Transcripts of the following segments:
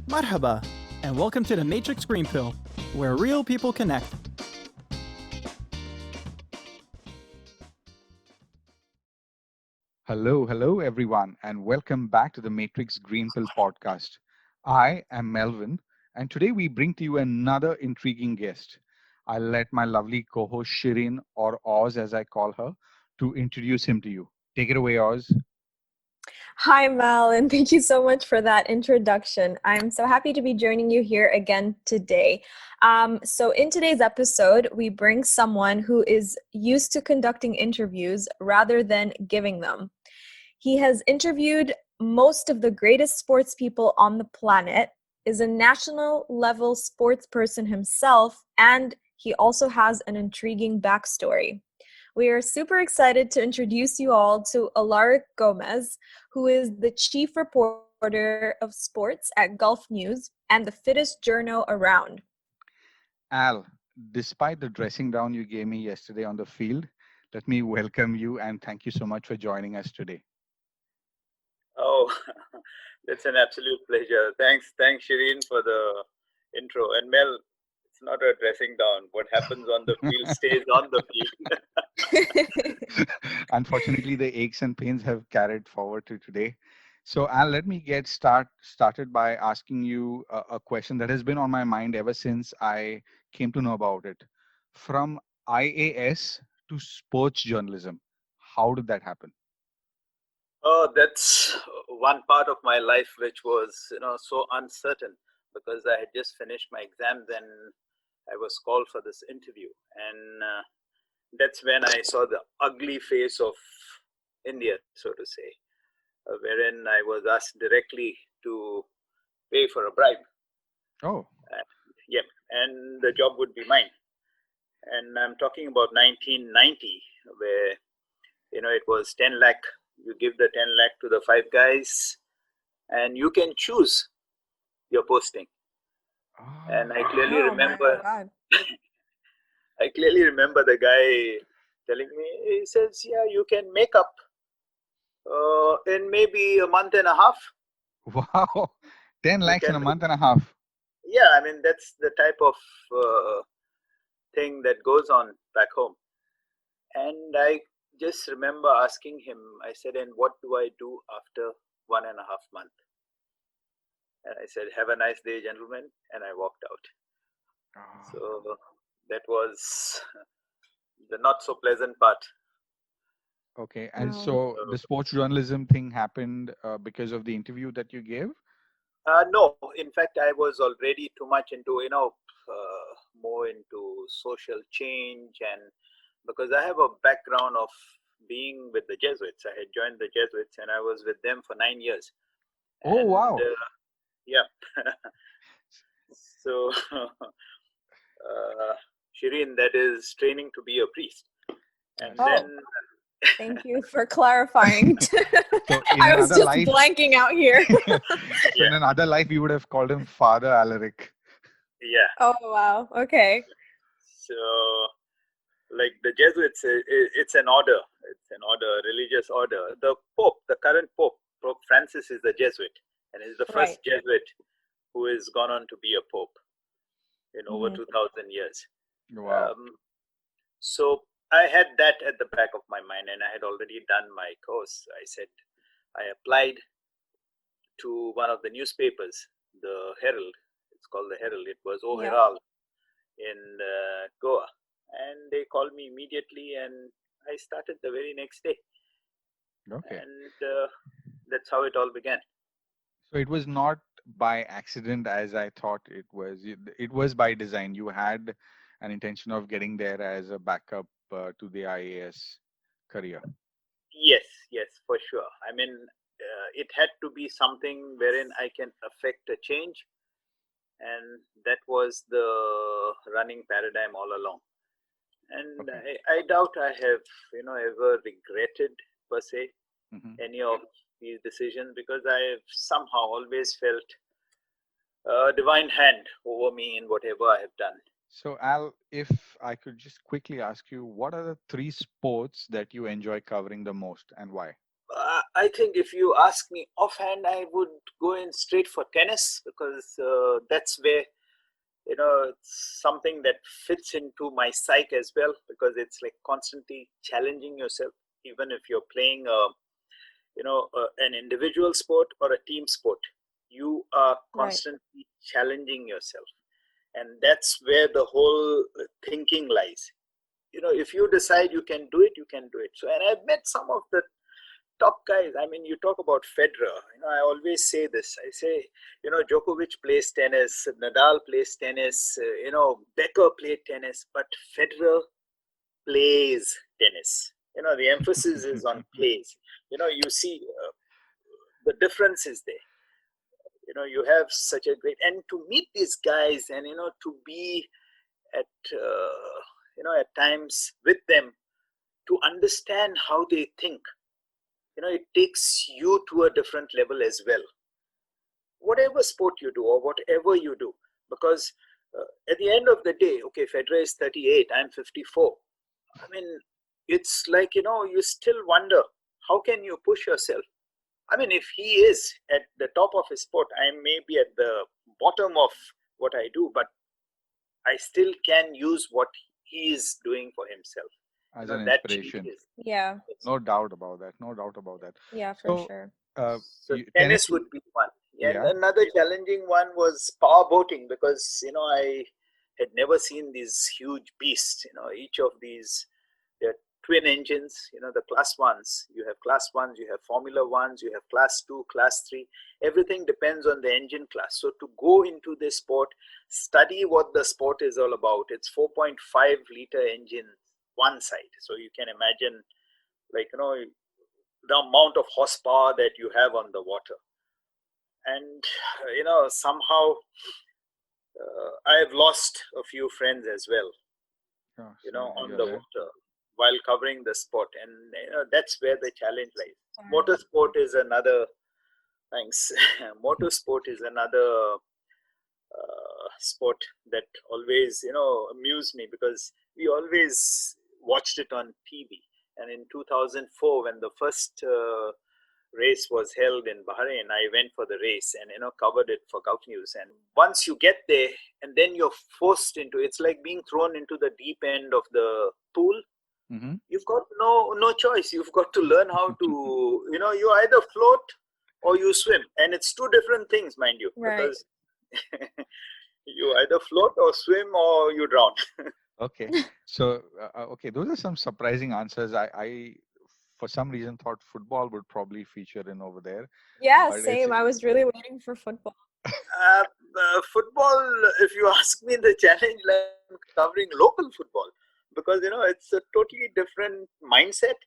Marhaba, and welcome to the Matrix Green Pill, where real people connect. Hello, everyone, and welcome back to the Matrix Green Pill podcast. I am Melvin, and today we bring to you another intriguing guest. I'll let my lovely co host Shirin, or Oz as I call her, to introduce him to you. Take it away, Oz. Hi, Mel, and thank you so much for that introduction. I'm so happy to be joining you here again today. So, in today's episode, we bring someone who is used to conducting interviews rather than giving them. He has interviewed most of the greatest sports people on the planet, is a national level sports person himself, and he also has an intriguing backstory. We are super excited to introduce you all to Alaric Gomes, who is the chief reporter of sports at Gulf News and the fittest journo around. Al, despite the dressing down you gave me yesterday on the field, let me welcome you and thank you so much for joining us today. Oh, it's an absolute pleasure. Thanks, Shireen, for the intro. And Mel, it's not a dressing down. What happens on the field stays on the field. Unfortunately, the aches and pains have carried forward to today. So, Al, let me get started by asking you a question that has been on my mind ever since I came to know about it. From IAS to sports journalism, how did that happen? Oh, that's one part of my life which was, so uncertain because I had just finished my exams and I was called for this interview. And that's when I saw the ugly face of India, so to say, wherein I was asked directly to pay for a bribe. Oh, Yep, and the job would be mine. And I'm talking about 1990, where it was 10 lakh. You give the 10 lakh to the five guys, and you can choose your posting. And I clearly remember. I clearly remember the guy telling me. He says, "Yeah, you can make up in maybe a month and a half." wow. 10 You lakhs in can a month and a half. Yeah, I mean that's the type of thing that goes on back home. And I just remember asking him, I said, "And what do I do after 1.5 months?" And I said, "Have a nice day, gentlemen." And I walked out. So that was the not so pleasant part. Okay. And so the sports journalism thing happened because of the interview that you gave? No, in fact, I was already too much into, more into social change. And because I have a background of being with the Jesuits, I had joined the Jesuits and I was with them for 9 years. Oh, And, wow. Yeah. So, Shireen, that is training to be a priest. And then. Thank you for clarifying. So I was just blanking out here. In another life, you would have called him Father Alaric. Yeah. Oh, wow. Okay. So, like the Jesuits, it's an order. It's an order, religious order. The Pope, the current Pope, Pope Francis, is the Jesuit, and is the first Jesuit who has gone on to be a Pope in over 2,000 years. Wow. So I had that at the back of my mind, and I had already done my course. I said, I applied to one of the newspapers, the Herald. It's called the Herald. It was OHeraldo in Goa. And they called me immediately, and I started the very next day. Okay. And that's how it all began. So it was not by accident as I thought it was. It was by design. You had an intention of getting there as a backup to the IAS career. Yes, for sure. I mean, it had to be something wherein I can affect a change. And that was the running paradigm all along. And I doubt I have, ever regretted per se any of these decisions, because I have somehow always felt a divine hand over me in whatever I have done. So Al, if I could just quickly ask you, what are the 3 sports that you enjoy covering the most and why? I think if you ask me offhand, I would go in straight for tennis because that's where it's something that fits into my psyche as well, because it's like constantly challenging yourself, even if you're playing an individual sport or a team sport. You are Right. constantly challenging yourself, and that's where the whole thinking lies. If you decide you can do it, you can do it. So, and I've met some of the top guys. I mean, you talk about Federer. I always say this. I say, Djokovic plays tennis, Nadal plays tennis, Becker played tennis, but Federer plays tennis. The emphasis is on plays. You see the difference is there. You have such a great, and to meet these guys, and to be at at times with them, to understand how they think, it takes you to a different level as well, whatever sport you do or whatever you do. Because at the end of the day, okay, Federer is 38, I'm 54. I mean, it's like, you still wonder, how can you push yourself? I mean, if he is at the top of his sport, I may be at the bottom of what I do, but I still can use what he is doing for himself. As an That inspiration. changes. Yeah. No doubt about that. No doubt about that. Yeah, for So, sure. So tennis, tennis would be one. And yeah. another challenging one was power boating, because I had never seen these huge beasts. Each of these, they're twin engines. The class ones. You have class ones, you have Formula Ones, you have class 2, class 3. Everything depends on the engine class. So to go into this sport, study what the sport is all about. It's 4.5-liter engine one side. So you can imagine, like the amount of horsepower that you have on the water. And somehow I have lost a few friends as well, on the water while covering the sport. And that's where the challenge lies. Motorsport is another, thanks. Motorsport is another sport that always amused me, because we always watched it on TV. And in 2004, when the first race was held in Bahrain, I went for the race and covered it for Gulf News. And once you get there, and then you're forced into, it's like being thrown into the deep end of the pool. Mm-hmm. You've got no choice. You've got to learn how to you either float or you swim, and it's two different things, mind you, Right. because you either float or swim or you drown. Okay. So, okay, those are some surprising answers. I for some reason thought football would probably feature in over there. Yeah, But same. I was really waiting for football. Football, if you ask me, the challenge like covering local football, because it's a totally different mindset,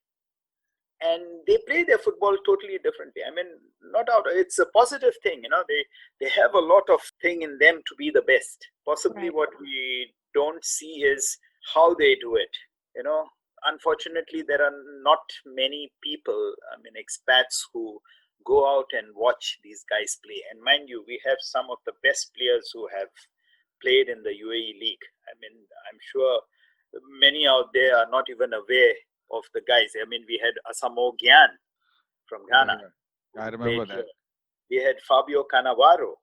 and they play their football totally differently. I mean, not out. It's a positive thing, They have a lot of thing in them to be the best. Possibly, Right. what we don't see is how they do it. Unfortunately, there are not many people. I mean, expats who go out and watch these guys play. And mind you, we have some of the best players who have played in the UAE league. I mean, I'm sure many out there are not even aware of the guys. I mean, we had Asamo Gyan from Ghana. I remember that. We had Fabio Cannavaro,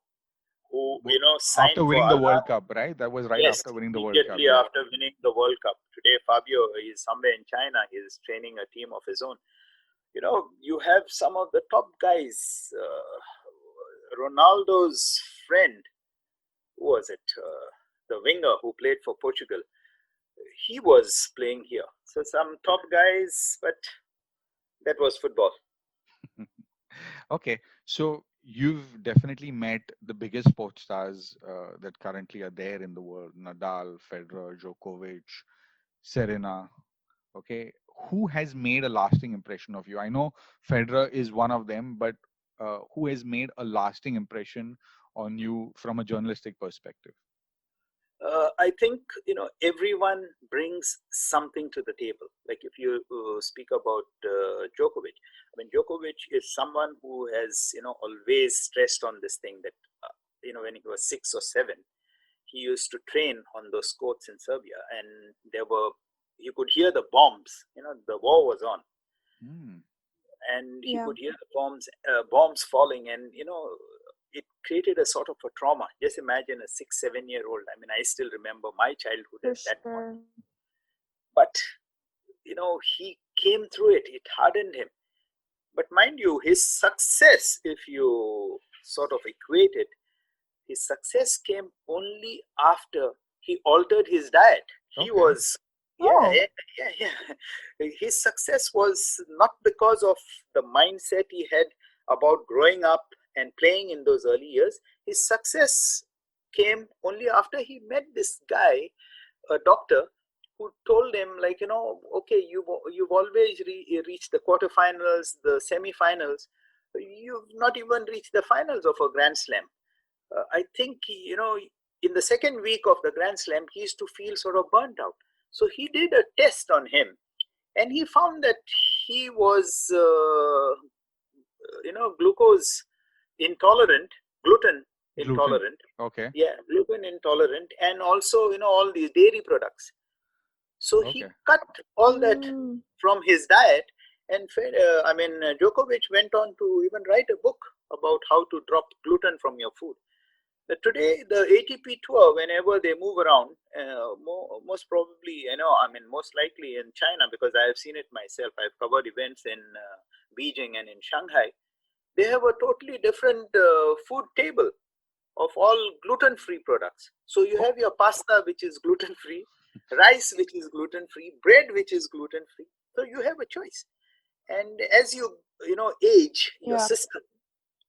who signed after winning for the World Cup, right? That was right after winning the World Cup. Immediately after winning the World Cup. Today, Fabio is somewhere in China. He's training a team of his own. You have some of the top guys. Ronaldo's friend, who was it? The winger who played for Portugal. He was playing here. So some top guys, but that was football. Okay, so you've definitely met the biggest sports stars that currently are there in the world: Nadal, Federer, Djokovic, Serena. Okay, who has made a lasting impression of you? I know Federer is one of them, but who has made a lasting impression on you from a journalistic perspective? I think everyone brings something to the table. Like if you speak about Djokovic, I mean Djokovic is someone who has always stressed on this thing that when he was 6 or 7, he used to train on those courts in Serbia, and you could hear the bombs. The war was on. and he Yeah. could hear the bombs falling, and it created a sort of a trauma. Just imagine a 6-7 year old. I mean, I still remember my childhood For at that point. sure. But he came through it. It hardened him. But mind you, his success, if you sort of equate it, his success came only after he altered his diet. He Okay. was, Oh. yeah. His success was not because of the mindset he had about growing up and playing in those early years. His success came only after he met this guy, a doctor, who told him, like, okay, you've always reached the quarterfinals, the semifinals. You've not even reached the finals of a Grand Slam. I think, in the second week of the Grand Slam, he used to feel sort of burnt out. So he did a test on him, and he found that he was, glucose intolerant, gluten intolerant. Okay. Yeah, gluten intolerant, and also, all these dairy products. So he Okay. cut all that Mm. from his diet, and Djokovic went on to even write a book about how to drop gluten from your food. Today, the ATP tour, whenever they move around, most probably, most likely in China, because I have seen it myself. I've covered events in Beijing and in Shanghai. They have a totally different food table of all gluten-free products. So you have your pasta, which is gluten-free, rice, which is gluten-free, bread, which is gluten-free. So you have a choice. And as you age, your Yeah. system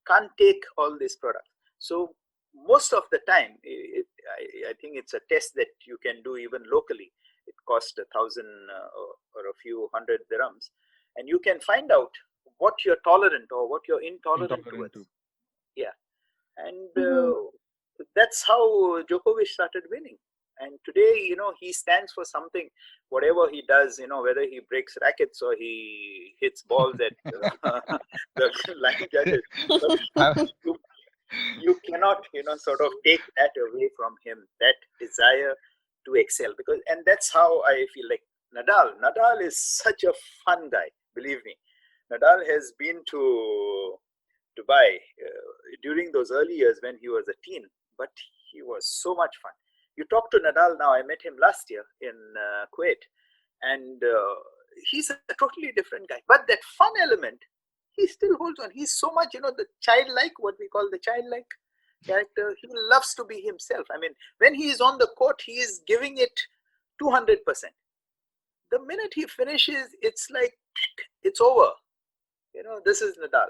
can't take all these products. So most of the time, I think it's a test that you can do even locally. It costs 1,000 or a few hundred dirhams, and you can find out what you're tolerant or what you're intolerant towards. Yeah, and that's how Djokovic started winning. And today, he stands for something. Whatever he does, whether he breaks rackets or he hits balls at the line judges, but you cannot, sort of take that away from him, that desire to excel. And that's how I feel like Nadal is such a fun guy, believe me. Nadal has been to Dubai during those early years when he was a teen, but he was so much fun. You talk to Nadal now. I met him last year in Kuwait, and he's a totally different guy. But that fun element, he still holds on. He's so much, the childlike, what we call the childlike character. He loves to be himself. I mean, when he is on the court, he is giving it 200%. The minute he finishes, it's like, it's over. This is Nadal.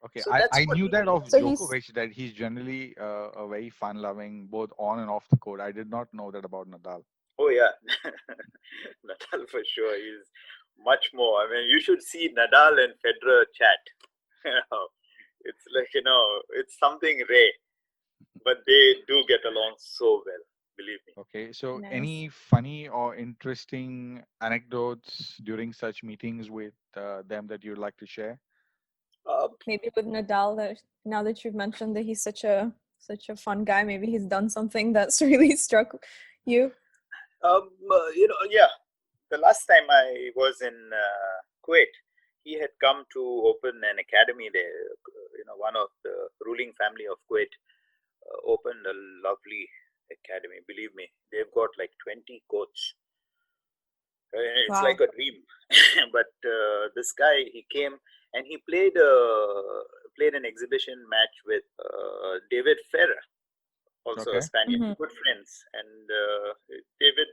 Okay, So I knew that of So he's Djokovic, that he's generally a very fun-loving, both on and off the court. I did not know that about Nadal. Oh yeah, Nadal for sure. He's much more. I mean, you should see Nadal and Federer chat. It's like, it's something rare, but they do get along so well. Believe me. Okay, so nice. any funny or interesting anecdotes during such meetings with them that you'd like to share? Maybe with Nadal, that now that you've mentioned that he's such a fun guy, maybe he's done something that's really struck you. Yeah. The last time I was in Kuwait, he had come to open an academy there. One of the ruling family of Kuwait opened a lovely academy. Believe me, they've got like 20 courts. It's Wow. like a dream. But this guy, he came and he played an exhibition match with David Ferrer, also a Spaniard, good friends. And David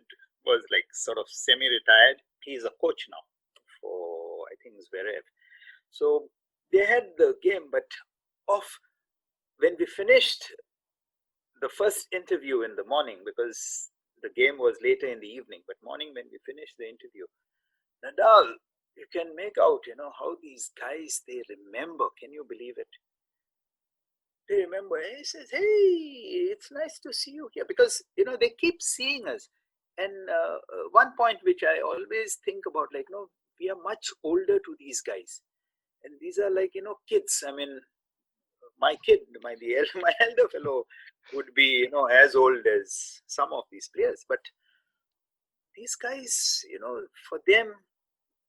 was like sort of semi-retired. He's a coach now for, I think, Zverev. So they had the game, but when we finished the first interview in the morning, because the game was later in the evening, but morning when we finished the interview, Nadal, you can make out, how these guys, they remember. Can you believe it? They remember. He says, "Hey, it's nice to see you here," because they keep seeing us. And one point which I always think about, like, we are much older to these guys, and these are like kids. I mean, my kid, my elder fellow would be as old as some of these players, but these guys, for them,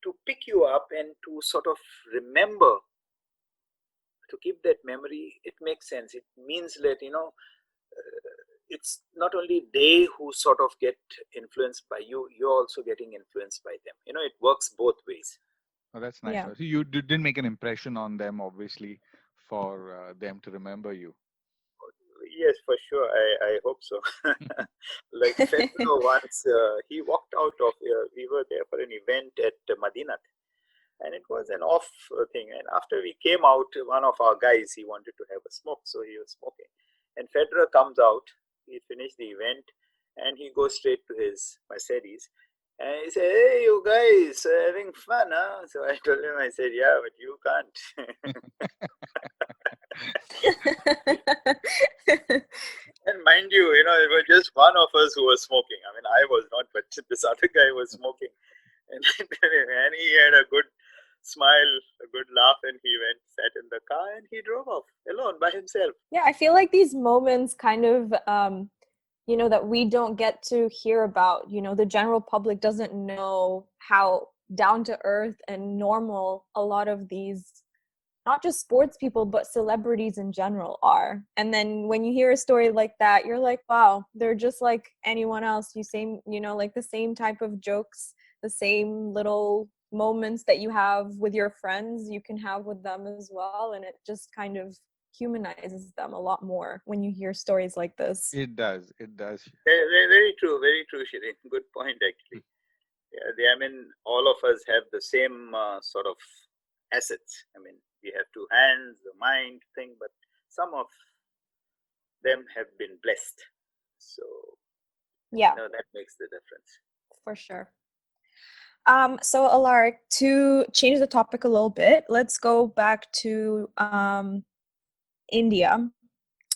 to pick you up and to sort of remember, to keep that memory, it makes sense. It means that, it's not only they who sort of get influenced by you, you're also getting influenced by them. It works both ways. Oh, that's nice. Yeah. So you didn't make an impression on them, obviously, for them to remember you. Yes, for sure. I hope so. Like Federer once, he walked out of, we were there for an event at Madinat, and it was an off thing. And after we came out, one of our guys, he wanted to have a smoke, so he was smoking. And Federer comes out, he finished the event, and he goes straight to his Mercedes. And he said, "Hey, you guys, having fun, huh?" So I told him, I said, "Yeah, but you can't." And mind you, it was just one of us who was smoking. I mean, I was not, but this other guy was smoking. And he had a good smile, a good laugh, and he went, sat in the car, and he drove off alone by himself. Yeah, I feel like these moments kind of, that we don't get to hear about, the general public doesn't know how down to earth and normal a lot of these, not just sports people, but celebrities in general are. And then when you hear a story like that, you're like, wow, they're just like anyone else. Like the same type of jokes, the same little moments that you have with your friends, you can have with them as well. And it just kind of humanizes them a lot more when you hear stories like this. It does. It does. Very true, Shireen. Good point, actually. Yeah, I mean, all of us have the same sort of assets. I mean, we have two hands, the mind thing, but some of them have been blessed. So, yeah, that makes the difference. For sure. So Alaric, to change the topic a little bit, let's go back to India.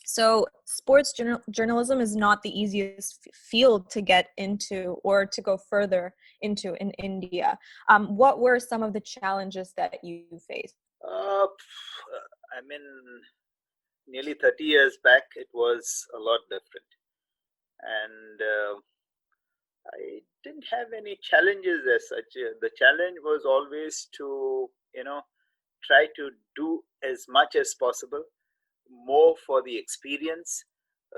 So sports journalism is not the easiest field to get into or to go further into in India. What were some of the challenges that you faced? I mean, nearly 30 years back, it was a lot different. And I didn't have any challenges as such. The challenge was always to, try to do as much as possible, more for the experience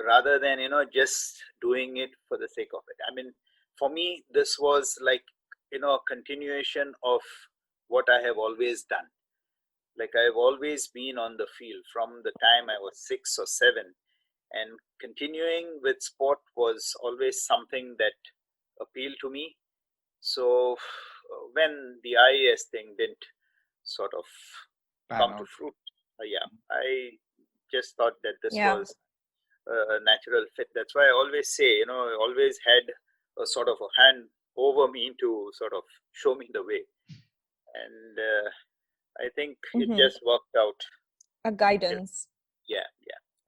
rather than, just doing it for the sake of it. I mean, for me, this was like, a continuation of what I have always done. Like I've always been on the field from the time I was 6 or 7, and continuing with sport was always something that appealed to me. So when the IAS thing didn't sort of come to fruit, I just thought that this was a natural fit. That's why I always say, I always had a sort of a hand over me to sort of show me the way. And I think it just worked out. A guidance. Yeah.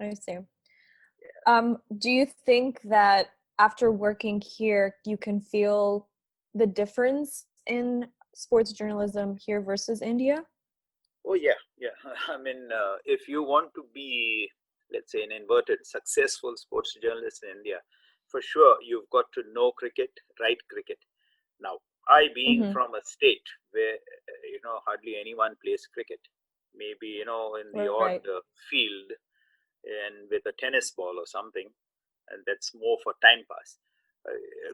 I see. Yeah. Do you think that after working here, you can feel the difference in sports journalism here versus India? Oh, yeah. I mean, if you want to be, let's say, an inverted successful sports journalist in India, for sure, you've got to know cricket, write cricket. Now, I being from a state where, hardly anyone plays cricket, maybe, in the odd field and with a tennis ball or something, and that's more for time pass.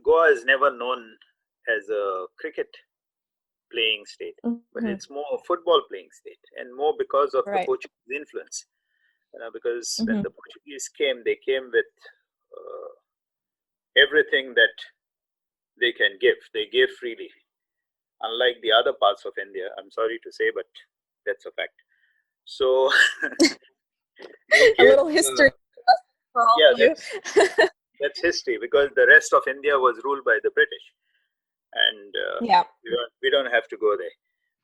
Goa is never known as a cricket playing state, but it's more a football playing state, and more because of the Portuguese influence. Because when the Portuguese came, they came with everything that they can give. They gave freely, unlike the other parts of India. I'm sorry to say, but that's a fact. So a little history for all of you. That's history, because the rest of India was ruled by the British, and we don't have to go there.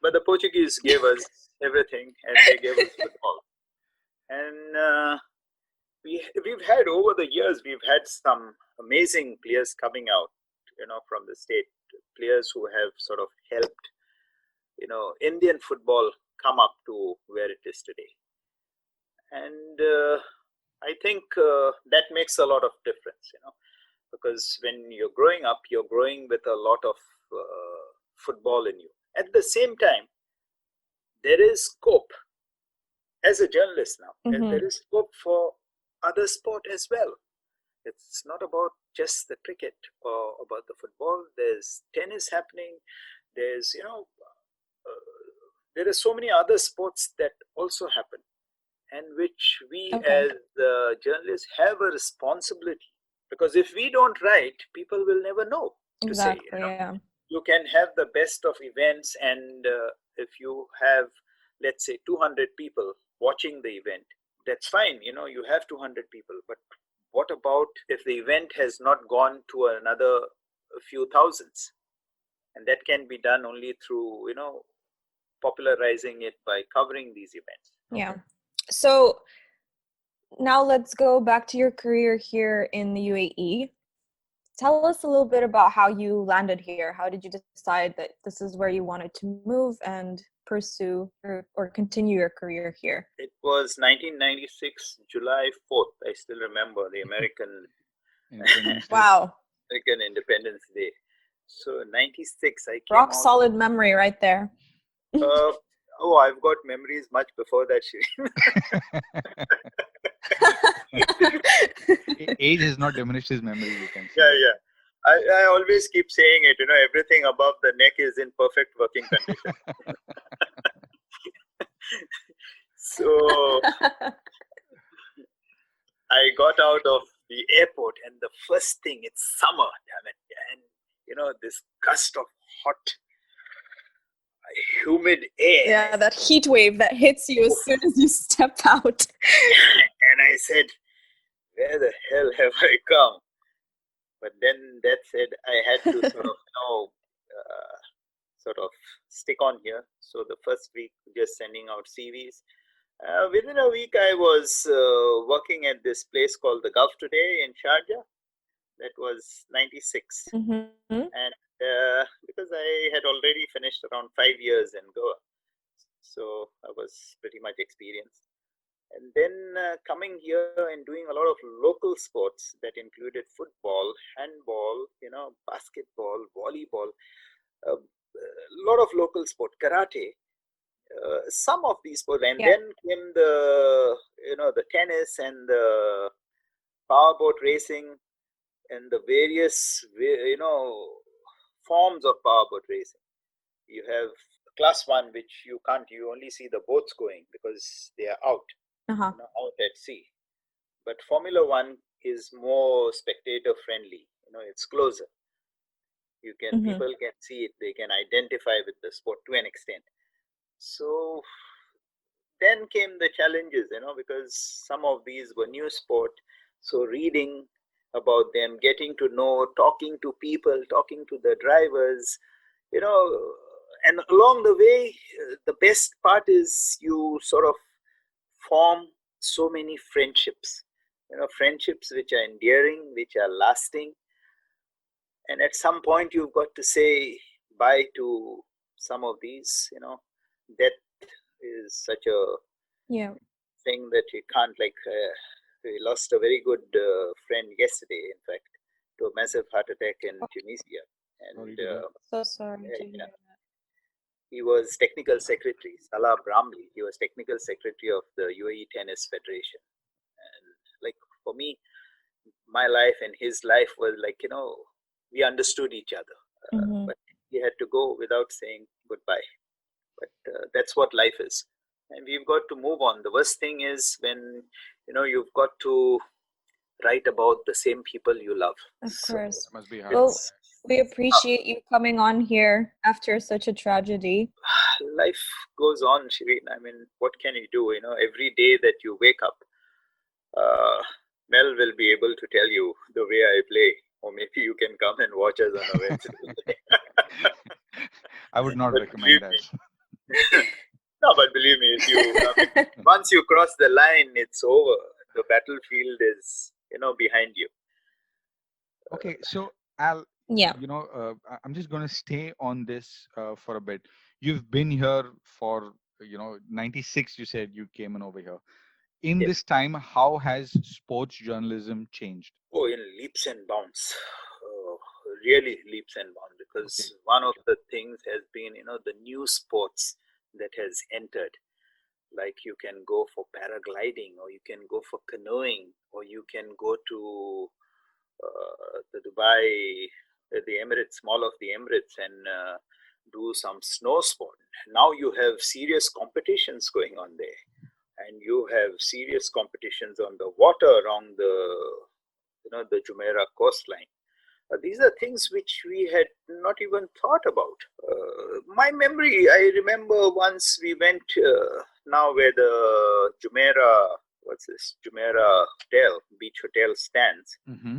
But the Portuguese gave us everything, and they gave us football. And we've had, over the years, we've had some amazing players coming out, from the state, players who have sort of helped, Indian football come up to where it is today. And I think that makes a lot of difference, because when you're growing up, you're growing with a lot of football in you. At the same time, there is scope as a journalist now. Mm-hmm. There is scope for other sport as well. It's not about just the cricket or about the football. There's tennis happening. There's, there are so many other sports that also happen, and which we Okay. as journalists have a responsibility. Because if we don't write, people will never know to say. Exactly. Yeah. You can have the best of events, and if you have, let's say, 200 people watching the event, that's fine. You have 200 people, but what about if the event has not gone to another few thousands? And that can be done only through, popularizing it by covering these events. Yeah. So now let's go back to your career here in the UAE. Tell us a little bit about how you landed here. How did you decide that this is where you wanted to move and pursue or continue your career here? It was 1996, July 4th. I still remember the American Independence Day. Wow. American Independence Day. So 96, I came Rock out. solid memory right there. I've got memories much before that, Shireen. Age has not diminished his memory, you can say. Yeah. I always keep saying it, everything above the neck is in perfect working condition. So I got out of the airport, and the first thing, it's summer, damn it. And, this gust of hot, humid air. Yeah, that heat wave that hits you as soon as you step out. And I said, where the hell have I come? But then that said, I had to sort of stick on here. So the first week, just sending out CVs. Within a week, I was working at this place called the Gulf Today in Sharjah. That was 96. Mm-hmm. And because I had already finished around 5 years in Goa, so I was pretty much experienced. And then coming here and doing a lot of local sports that included football, handball, basketball, volleyball, a lot of local sport, karate, some of these sports. And then came the tennis and the powerboat racing and the various, forms of powerboat racing. You have class 1, which you only see the boats going because they are out. Out at sea. But Formula 1 is more spectator friendly. It's closer. People can see it. They can identify with the sport to an extent. So then came the challenges, because some of these were new sport. So reading about them, getting to know, talking to people, talking to the drivers, and along the way, the best part is you sort of form so many friendships, friendships which are endearing, which are lasting. And at some point, you've got to say bye to some of these, death is such a thing that you can't, we lost a very good friend yesterday, in fact, to a massive heart attack in Tunisia. And so sorry to hear that. He was technical secretary, Salah Bramley. He was technical secretary of the UAE Tennis Federation. And for me, my life and his life was we understood each other. But he had to go without saying goodbye. But that's what life is. And we've got to move on. The worst thing is when, you've got to write about the same people you love. Of course. It must be hard. Well, we appreciate you coming on here after such a tragedy. Life goes on, Shireen. I mean, what can you do? Every day that you wake up, Mel will be able to tell you the way I play. Or maybe you can come and watch us on a Wednesday. I would not recommend that. No, but believe me, once you cross the line, it's over. The battlefield is, behind you. Okay, so Al, Yeah. I'm just going to stay on this for a bit. You've been here for, 96, you said you came in over here. In this time, how has sports journalism changed? Oh, in leaps and bounds. Really leaps and bounds. because one of the things has been, the new sports that has entered. Like you can go for paragliding, or you can go for canoeing, or you can go to the Dubai, the Emirates, Mall of the Emirates, and do some snow sport. Now you have serious competitions going on there, and you have serious competitions on the water along the Jumeirah coastline. These are things which we had not even thought about. My memory, I remember once we went now where the Jumeirah, Jumeirah Hotel, beach hotel stands. Mm-hmm.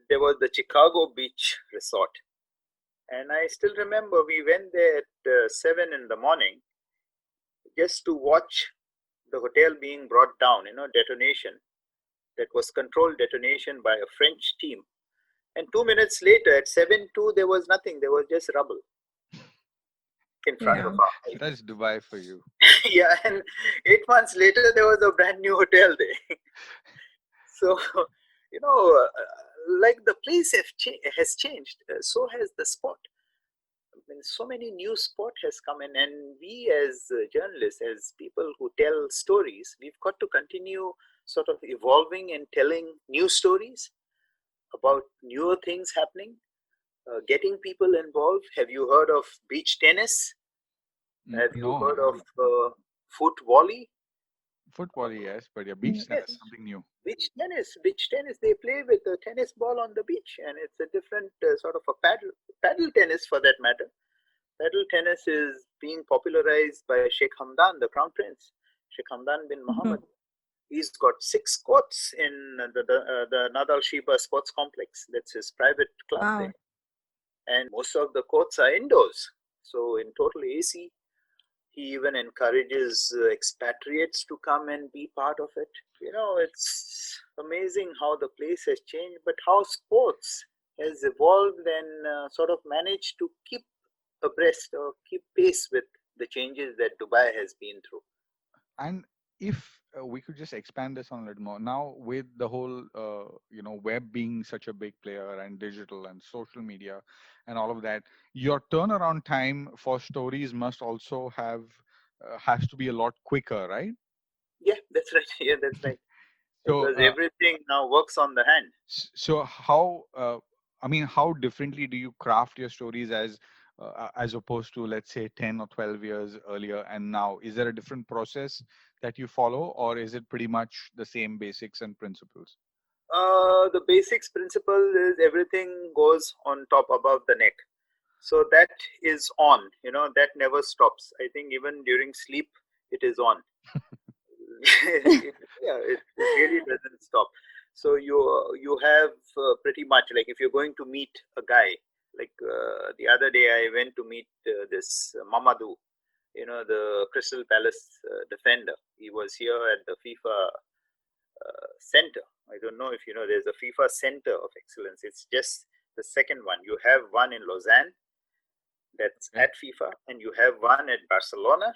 There was the Chicago Beach Resort. And I still remember we went there at 7 in the morning just to watch the hotel being brought down, detonation. That was controlled detonation by a French team. And 2 minutes later, at 7:02, there was nothing. There was just rubble in front of our eyes. That's Dubai for you. Yeah, and 8 months later, there was a brand new hotel there. So, like the place has changed, so has the sport. I mean, so many new sport has come in, and we as journalists, as people who tell stories, we've got to continue sort of evolving and telling new stories about newer things happening, getting people involved. Have you heard of beach tennis? Have you heard of foot volley? Foot volley, yes, but beach tennis is something new. Beach tennis. They play with a tennis ball on the beach, and it's a different sort of a paddle tennis for that matter. Paddle tennis is being popularized by Sheikh Hamdan, the Crown Prince, Sheikh Hamdan bin Mohammed. He's got 6 courts in the Nadal Sheba Sports Complex. That's his private club there. And most of the courts are indoors, so in total AC. He even encourages expatriates to come and be part of it. It's amazing how the place has changed, but how sports has evolved and sort of managed to keep abreast or keep pace with the changes that Dubai has been through. And if we could just expand this on a little more now, with the whole web being such a big player, and digital and social media and all of that, your turnaround time for stories must also has to be a lot quicker, right? Yeah, that's right. So, because everything now works on the hand. So how how differently do you craft your stories as opposed to, let's say, 10 or 12 years earlier and now? Is there a different process that you follow, or is it pretty much the same basics and principles? The basics principle is everything goes on top above the neck. So that is on, that never stops. I think even during sleep, it is on. Yeah, it really doesn't stop. So you have pretty much, like if you're going to meet a guy, like the other day I went to meet this Mamadou, the Crystal Palace defender. He was here at the FIFA center. I don't know if you know, there's a FIFA Center of Excellence. It's just the second one. You have one in Lausanne, that's at FIFA, and you have one at Barcelona,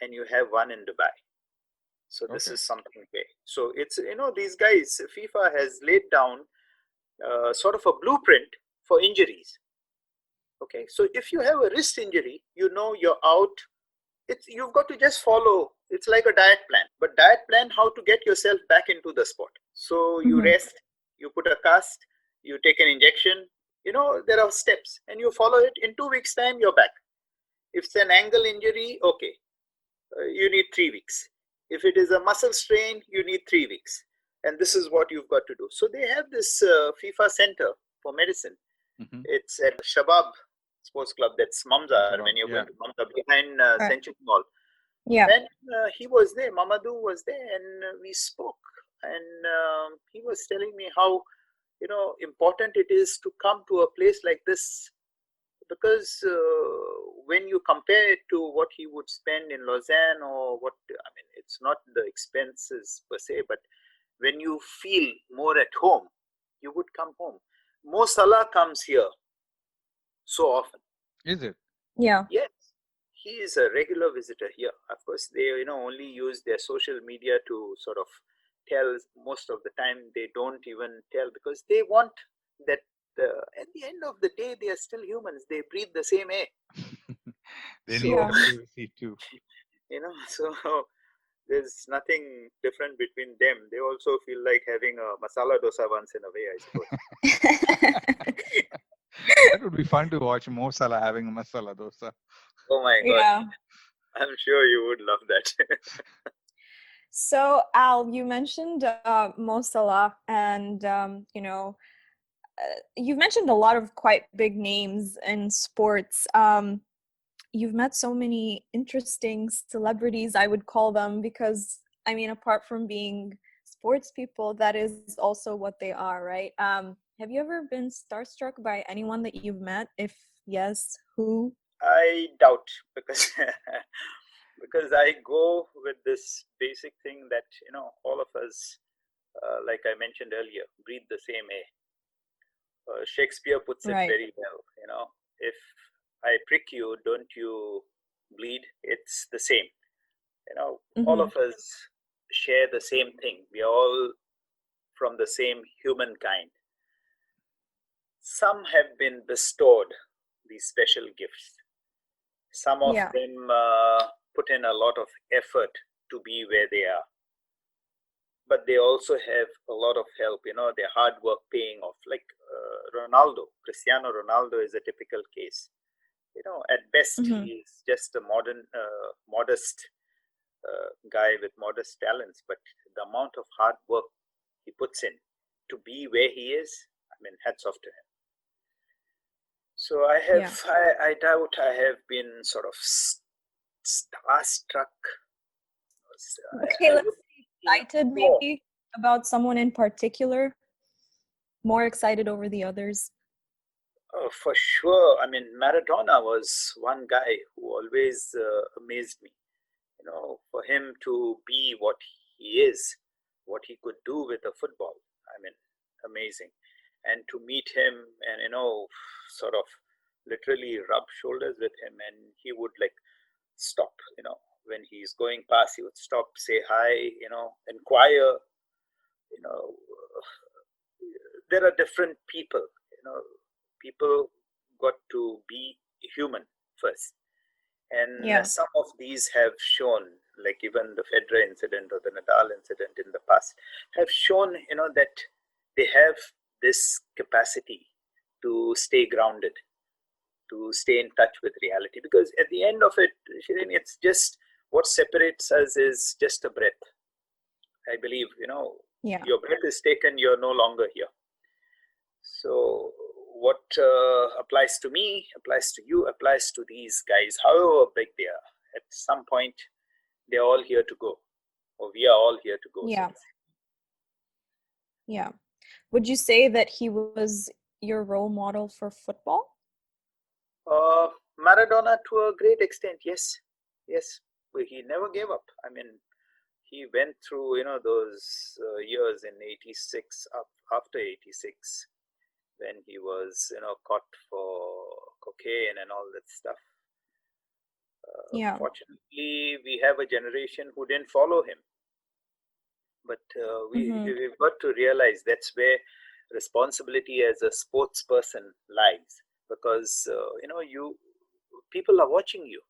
and you have one in Dubai. So this is something big. So it's, these guys, FIFA has laid down sort of a blueprint for injuries. Okay, so if you have a wrist injury, you're out. You've got to just follow. It's like a diet plan, but diet plan how to get yourself back into the sport. So you rest, you put a cast, you take an injection. There are steps, and you follow it. In 2 weeks' time, you're back. If it's an ankle injury, okay, you need 3 weeks. If it is a muscle strain, you need 3 weeks. And this is what you've got to do. So they have this FIFA Center for Medicine. It's at Shabab Sports Club. That's Mamzar, when you're going to Mamzar, behind Century Mall. Yeah. And he was there, Mamadou was there, and we spoke. And he was telling me how, important it is to come to a place like this. Because when you compare it to what he would spend in Lausanne or it's not the expenses per se, but when you feel more at home, you would come home. Mo Salah comes here so often. Is it? Yeah. Yes. He is a regular visitor here. Of course, they only use their social media to sort of tell. Most of the time, they don't even tell because they want that at the end of the day, they are still humans. They breathe the same air. They So, need Yeah. the privacy too. so there's nothing different between them. They also feel like having a masala dosa once in a way, I suppose. That would be fun to watch Mo Salah having a masala dosa. Oh my God. Yeah. I'm sure you would love that. So, Al, you mentioned Mo Salah, and you've mentioned a lot of quite big names in sports. You've met so many interesting celebrities, I would call them, because I mean, apart from being sports people, that is also what they are, right? Have you ever been starstruck by anyone that you've met? If yes, who? I doubt, because because I go with this basic thing that all of us, like I mentioned earlier, breathe the same air. Shakespeare puts it Right. very well. If I prick you, don't you bleed? It's the same. All Mhm. of us share the same thing. We are all from the same humankind. Some have been bestowed these special gifts. Some of Yeah. them put in a lot of effort to be where they are. But they also have a lot of help, their hard work paying off. Like Cristiano Ronaldo is a typical case. At best, Mhm. he is just a modest guy with modest talents. But the amount of hard work he puts in to be where he is, I mean, hats off to him. So Yeah. I doubt I have been sort of starstruck. Okay, I let's would say excited implore. maybe about someone in particular. More excited over the others. Oh, for sure. I mean, Maradona was one guy who always amazed me. For him to be what he is, what he could do with a football, I mean, amazing. And to meet him and, sort of literally rub shoulders with him, and he would like stop, when he's going past, he would stop, say hi, inquire, you know, there are different people, people got to be human first. And Yeah. some of these have shown, like even the Federer incident or the Nadal incident in the past, have shown, that they have this capacity to stay grounded, to stay in touch with reality. Because at the end of it, Shirin, it's just what separates us is just a breath. I believe, Yeah. your breath is taken, you're no longer here. So what applies to me, applies to you, applies to these guys, however big they are. At some point, they're all here to go, or we are all here to go. So Yeah. to say. Yeah. Would you say that he was your role model for football? Maradona, to a great extent, yes, yes, but he never gave up. I mean, he went through those years in '86, up after '86, when he was caught for cocaine and all that stuff. Yeah. Fortunately, we have a generation who didn't follow him. But we've got to realize that's where responsibility as a sports person lies, because people are watching you.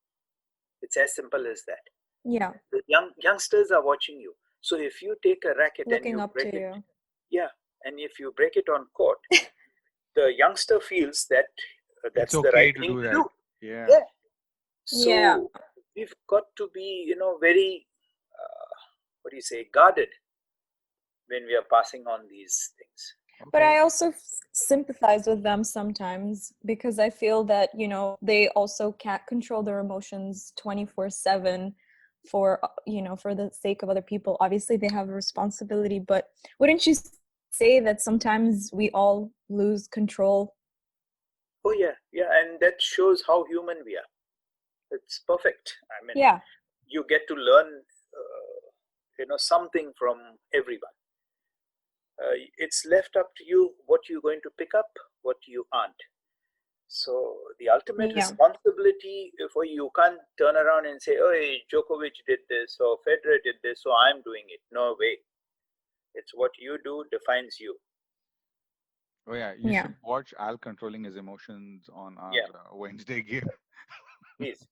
It's as simple as that. Yeah. The youngsters are watching you. So if you take a racket and Looking you up break to it, you. yeah, and if you break it on court, the youngster feels that It's that's the right okay to thing do to that. do. Yeah. Yeah. Yeah. So we've got to be, very, what do you say, guarded when we are passing on these things. But Okay. I also sympathize with them sometimes because I feel that, they also can't control their emotions 24/7 for, for the sake of other people. Obviously, they have a responsibility, but wouldn't you say that sometimes we all lose control? Oh yeah, yeah, and that shows how human we are. It's perfect. I mean, Yeah. you get to learn, something from everyone. It's left up to you what you're going to pick up, what you aren't. So the ultimate Yeah. responsibility for you can't turn around and say, "Oh, hey, Djokovic did this or Federer did this, so I'm doing it." No way. It's what you do defines you. Oh yeah, you Yeah. should watch Al controlling his emotions on our Yeah, Wednesday game. please.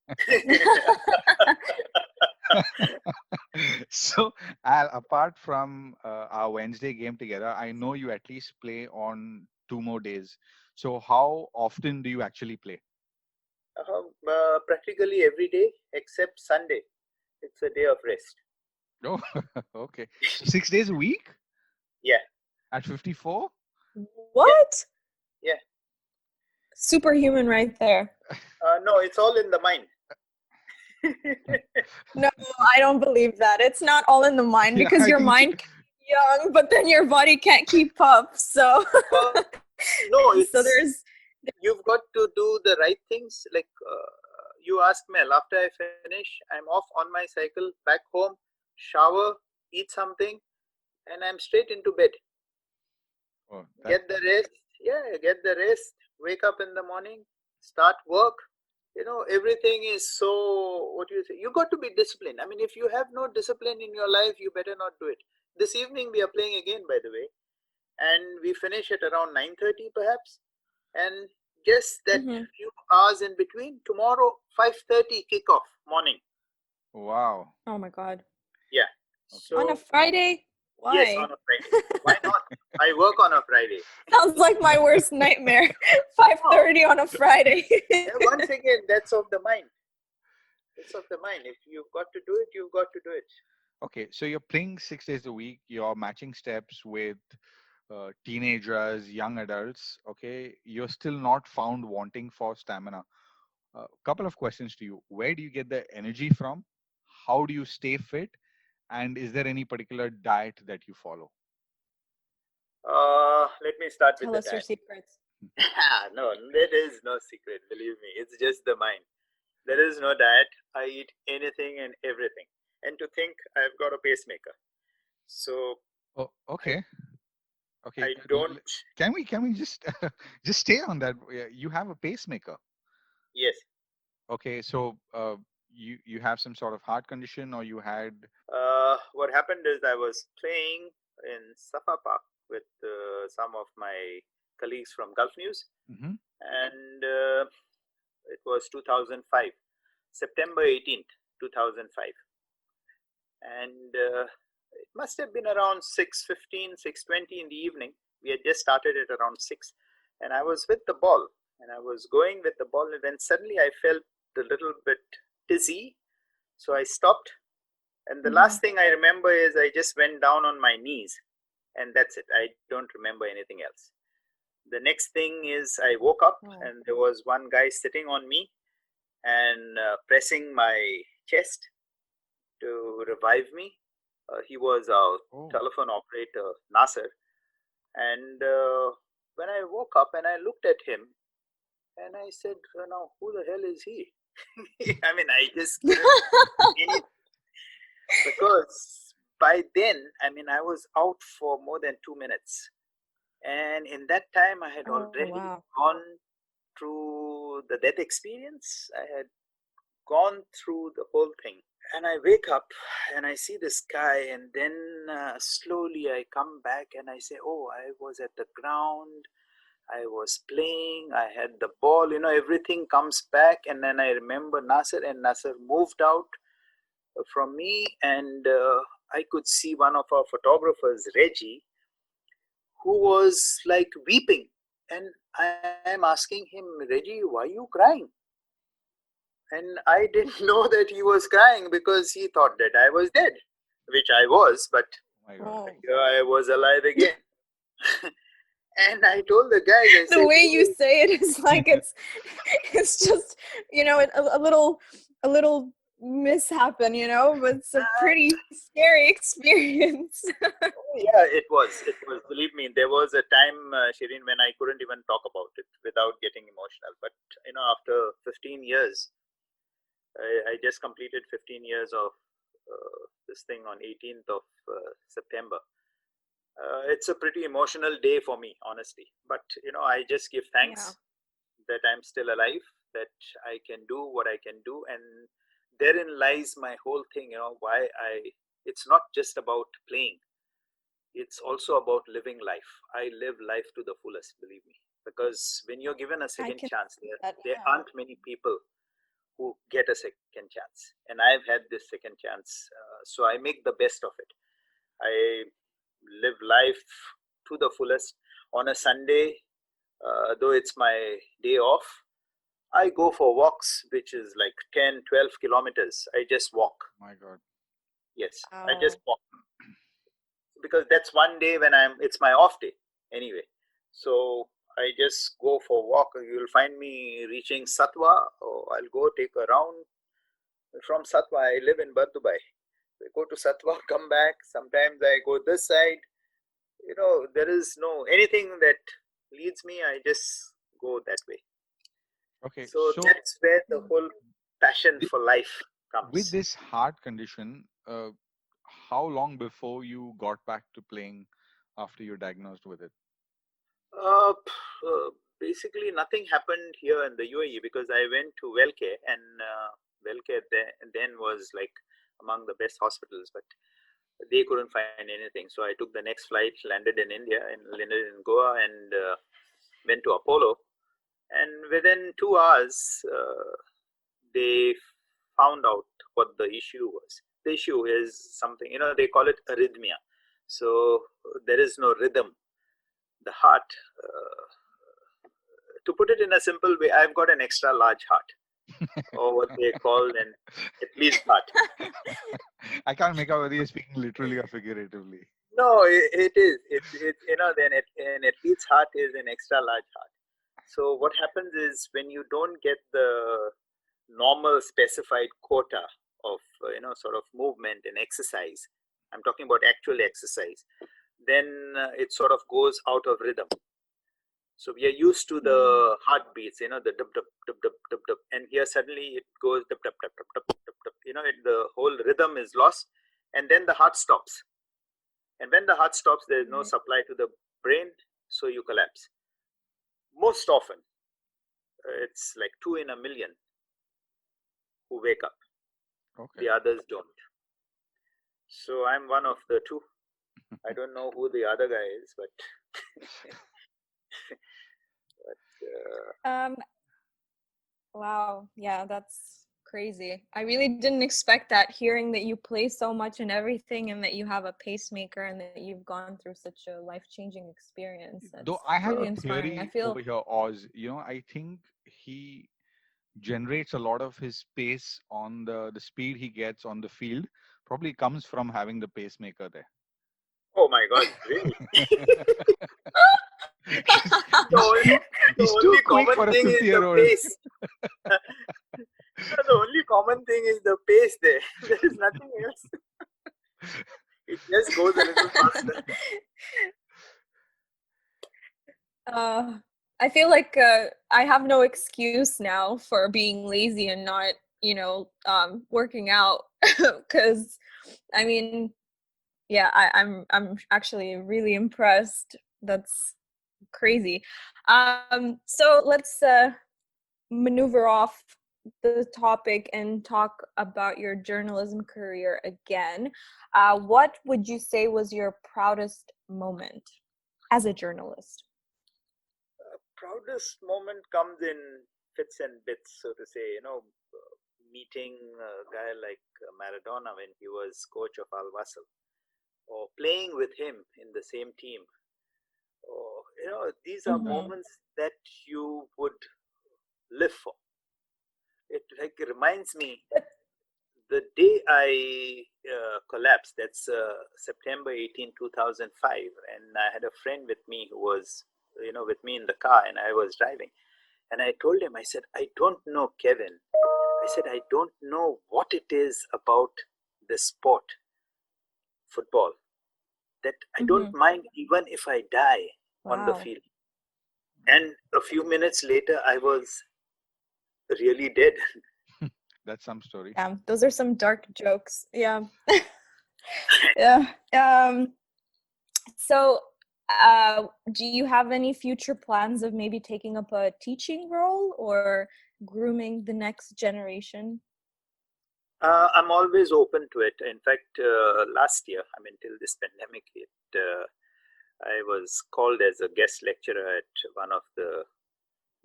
So, Al, apart from our Wednesday game together, I know you at least play on 2 more days. So, how often do you actually play? Practically every day except Sunday. It's a day of rest. Oh, okay. So 6 days a week Yeah, at 54? What? yeah. Superhuman right there. No, it's all in the mind. No, I don't believe that. It's not all in the mind Yeah, because I your think mind can be young, but then your body can't keep up. So, No, so it's there's you've got to do the right things. Like you ask Mel, after I finish, I'm off on my cycle back home, shower, eat something, and I'm straight into bed. oh, that, Get the rest. Yeah, get the rest. Wake up in the morning, start work. Everything is so, what do you say? You got to be disciplined. I mean, if you have no discipline in your life, you better not do it. This evening we are playing again, by the way, and we finish at around 9:30 perhaps. And just that Mhm. few hours in between, tomorrow 5:30 kickoff morning. wow. Oh my God. Yeah. Okay. On a So Friday? yes, Why? on a Friday. Why not? I work on a Friday. Sounds like my worst nightmare. No, 5:30 on a Friday. once again, that's of the mind. It's of the mind. If you've got to do it, you've got to do it. Okay, so you're playing 6 days a week, you're matching steps with teenagers, young adults. Okay, you're still not found wanting for stamina. A couple of questions to you. Where do you get the energy from? How do you stay fit? And is there any particular diet that you follow? Let me start with Tell the us your diet. secrets. No, there is no secret. Believe me, it's just the mind. There is no diet. I eat anything and everything. And to think, I've got a pacemaker. So Oh, I, okay. Okay. I don't. Can we just just stay on that? Yeah, you have a pacemaker. Yes. Okay, so you have some sort of heart condition, or you had. What happened is I was playing in Safa Park with some of my colleagues from Gulf News, Mhm. and it was 2005, September 18th, 2005, and it must have been around 6:15, 6:20 in the evening. We had just started at around 6, and I was with the ball, and I was going with the ball, and then suddenly I felt a little bit dizzy, so I stopped. And the last thing I remember is I just went down on my knees, and that's it. I don't remember anything else. The next thing is I woke up, and there was one guy sitting on me and pressing my chest to revive me. He was our Oh, telephone operator, Nasser. And when I woke up and I looked at him, and I said, "Now, who the hell is he?" I mean, I just couldn't any because by then, I mean, I was out for more than 2 minutes. And in that time, I had Oh, already wow. gone through the death experience. I had gone through the whole thing. And I wake up and I see the sky, and then slowly I come back and I say, "Oh, I was at the ground. I was playing. I had the ball. Everything comes back." And then I remember Nasser, and Nasser moved out from me, and I could see one of our photographers, Reggie, who was like weeping. And I am asking him, "Reggie, why are you crying?" And I didn't know that he was crying because he thought that I was dead, which I was, but my God. here I was alive again. And I told the guys, I The said, way you say it is like it's just, a little mishappen, but it's a pretty scary experience. "Oh, yeah, it was. It was. Believe me, there was a time, Shireen, when I couldn't even talk about it without getting emotional. But, after 15 years, I just completed 15 years of this thing on 18th of September. It's a pretty emotional day for me, honestly. But, I just give thanks that I'm still alive, that I can do what I can do. And therein lies my whole thing, why it's not just about playing. it's also about living life. I live life to the fullest, believe me. Because when you're given a second chance, there aren't many people who get a second chance. And I've had this second chance. So I make the best of it. I live life to the fullest. On a Sunday, though it's my day off, I go for walks, which is like 10, 12 kilometers. I just walk. My God. Yes, I just walk. Because that's one day when it's my off day anyway. So I just go for a walk. You'll find me reaching Satwa, or I'll go take a round. From Satwa, I live in Bardubai. I go to Satwa, come back. Sometimes I go this side. There is no anything that leads me. I just go that way. Okay. So that's where the whole passion for life comes. With this heart condition, how long before you got back to playing after you're diagnosed with it? Basically, nothing happened here in the UAE because I went to Wellcare, and Wellcare then was like among the best hospitals, but they couldn't find anything. So I took the next flight, landed in India, and landed in Goa, and went to Apollo. And within 2 hours, they found out what the issue was. The issue is something, they call it arrhythmia. So there is no rhythm. The heart, to put it in a simple way, I've got an extra large heart, or what they call an athlete's heart. I can't make out whether you're speaking literally or figuratively. No, it is. Then an athlete's heart is an extra large heart. So what happens is when you don't get the normal specified quota of, sort of movement and exercise, I'm talking about actual exercise, then it sort of goes out of rhythm. So we are used to the heartbeats, the dup, dup, dup, dup, dup, dup, and here suddenly it goes dup, dup, dup, dup, dup, dup, dup. The whole rhythm is lost, and then the heart stops. And when the heart stops, there is no supply to the brain, so you collapse. Most often, it's like 2 in a million who wake up. Okay. The others don't. So I'm one of the 2. I don't know who the other guy is, but Wow, yeah, that's crazy. I really didn't expect that, hearing that you play so much and everything, and that you have a pacemaker, and that you've gone through such a life-changing experience. Though I have really a inspiring. theory over here, Oz. I think he generates a lot of his pace on the speed he gets on the field. Probably comes from having the pacemaker there. Oh my God, really? He's too quick for a 50-year-old. The only common thing is the pace there. There is nothing else. It just goes a little faster. I feel like I have no excuse now for being lazy and not, working out, because, I mean, yeah, I'm actually really impressed. That's crazy. So let's maneuver off the topic and talk about your journalism career again. What would you say was your proudest moment as a journalist? Proudest moment comes in fits and bits, so to say. Meeting a guy like Maradona when he was coach of Al Wasl, or playing with him in the same team. Or, these are moments that you would live for. It reminds me the day I collapsed. That's September 18, 2005, and I had a friend with me who was with me in the car, and I was driving, and I told him, I said, I don't know, Kevin. I said, I don't know what it is about the sport, football, that I don't mind even if I die on the field. And a few minutes later, I was really dead. That's some story. Yeah, those are some dark jokes. Yeah. Yeah. So, do you have any future plans of maybe taking up a teaching role or grooming the next generation? I'm always open to it. In fact, last year, till this pandemic hit, I was called as a guest lecturer at one of the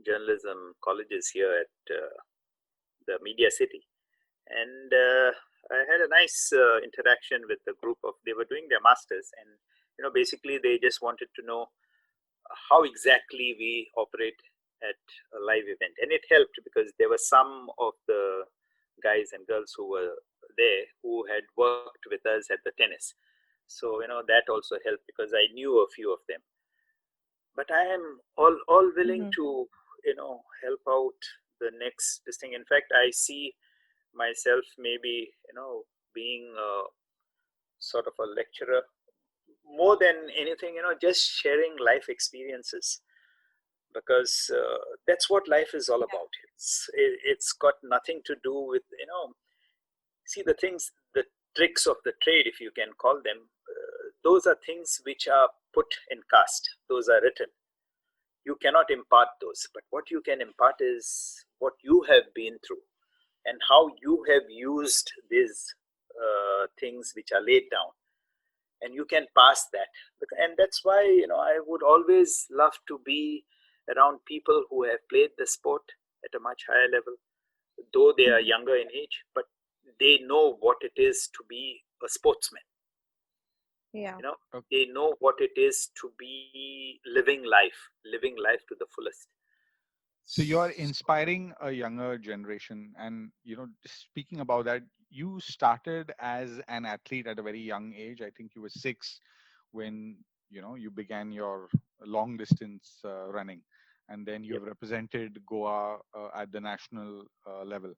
journalism colleges here at the Media City. And I had a nice interaction with the group they were doing their masters, and basically they just wanted to know how exactly we operate at a live event. And it helped because there were some of the guys and girls who were there who had worked with us at the tennis. So that also helped because I knew a few of them. But I am all willing to help out the next this thing. In fact, I see myself maybe being sort of a lecturer more than anything, just sharing life experiences, because that's what life is all about. It's got nothing to do with see the things, the tricks of the trade, if you can call them. Those are things which are put in cast. Those are written. You cannot impart those, but what you can impart is what you have been through and how you have used these things which are laid down, and you can pass that. And that's why I would always love to be around people who have played the sport at a much higher level, though they are younger in age, but they know what it is to be a sportsman. They know what it is to be living life to the fullest. So you're inspiring a younger generation. And, speaking about that, you started as an athlete at a very young age. I think you were 6 when, you began your long distance running. And then you've represented Goa at the national level.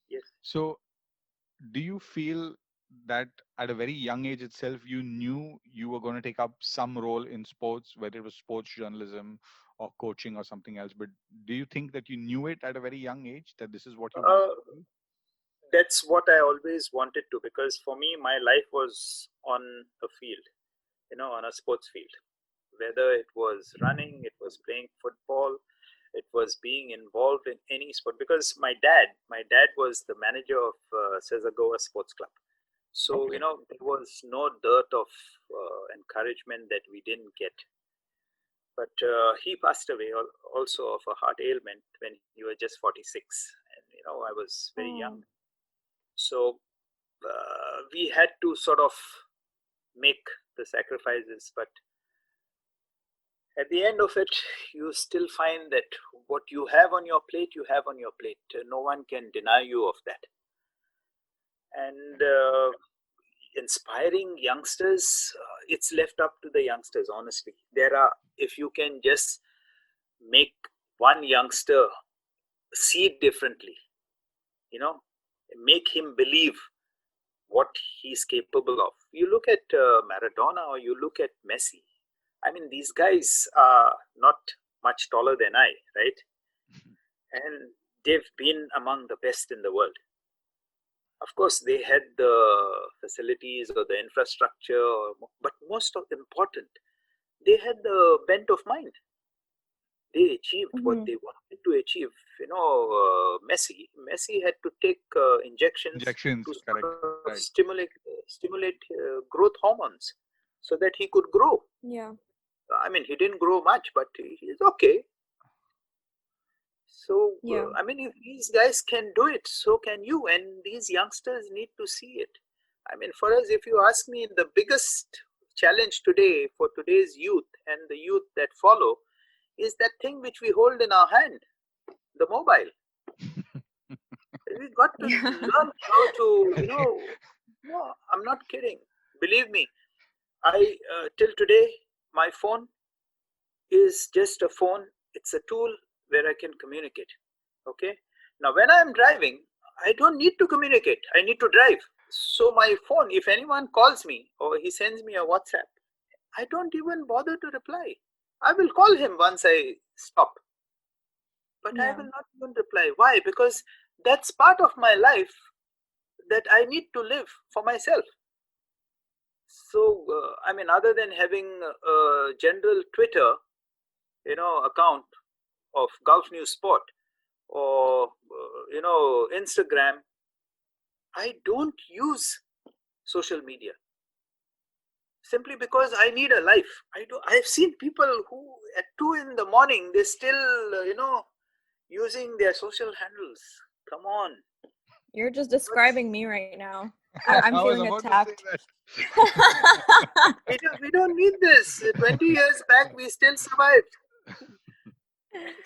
Yes. So do you feel that at a very young age itself, you knew you were going to take up some role in sports, whether it was sports journalism or coaching or something else? But do you think that you knew it at a very young age, that this is what you wanted to do? That's what I always wanted to, because for me, my life was on a field, on a sports field. Whether it was running, it was playing football, it was being involved in any sport. Because my dad was the manager of Goa Sports Club. So, Okay. there was no dearth of encouragement that we didn't get. But he passed away also of a heart ailment when he was just 46. And, I was very young. So we had to sort of make the sacrifices. But at the end of it, you still find that what you have on your plate, you have on your plate. No one can deny you of that. And inspiring youngsters, it's left up to the youngsters, honestly. If you can just make one youngster see differently, make him believe what he's capable of. You look at Maradona or you look at Messi. I mean, these guys are not much taller than I, right? And they've been among the best in the world. Of course, they had the facilities or the infrastructure, but most important, they had the bent of mind. They achieved what they wanted to achieve. Messi had to take injections to correct. Right. stimulate growth hormones so that he could grow. Yeah. I mean, he didn't grow much, but he's okay. So, if these guys can do it, so can you. And these youngsters need to see it. I mean, for us, if you ask me, the biggest challenge today for today's youth and the youth that follow is that thing which we hold in our hand, the mobile. We got to learn how to, no, I'm not kidding. Believe me, I till today, my phone is just a phone. It's a tool where I can communicate. Okay. Now, when I'm driving, I don't need to communicate. I need to drive. So my phone, if anyone calls me or he sends me a WhatsApp, I don't even bother to reply. I will call him once I stop. But I will not even reply. Why? Because that's part of my life that I need to live for myself. So, other than having a general Twitter, account of Gulf News Sport or, Instagram, I don't use social media. simply because I need a life. I've seen people who at 2 in the morning, they're still, using their social handles. Come on. You're just describing me right now. I I'm was feeling about to say attacked. that. We don't need this. 20 years back, we still survived.